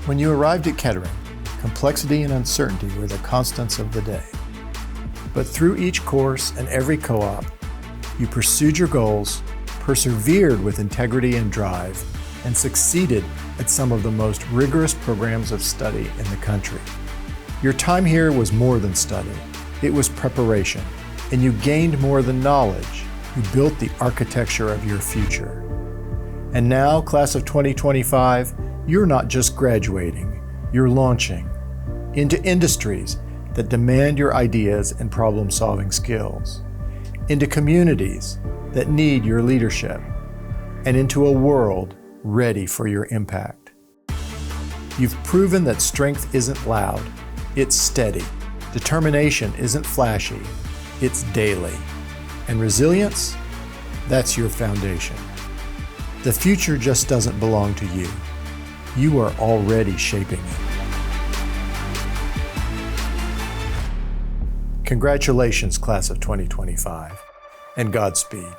When you arrived at Kettering, complexity and uncertainty were the constants of the day. But through each course and every co-op, you pursued your goals, persevered with integrity and drive, and succeeded at some of the most rigorous programs of study in the country. Your time here was more than study. It was preparation, and you gained more than knowledge. You built the architecture of your future. And now, class of 2025, you're not just graduating, you're launching into industries that demand your ideas and problem-solving skills, into communities that need your leadership, and into a world ready for your impact. You've proven that strength isn't loud, it's steady. Determination isn't flashy, it's daily. And resilience, that's your foundation. The future just doesn't belong to you. You are already shaping it. Congratulations, class of 2025, and Godspeed.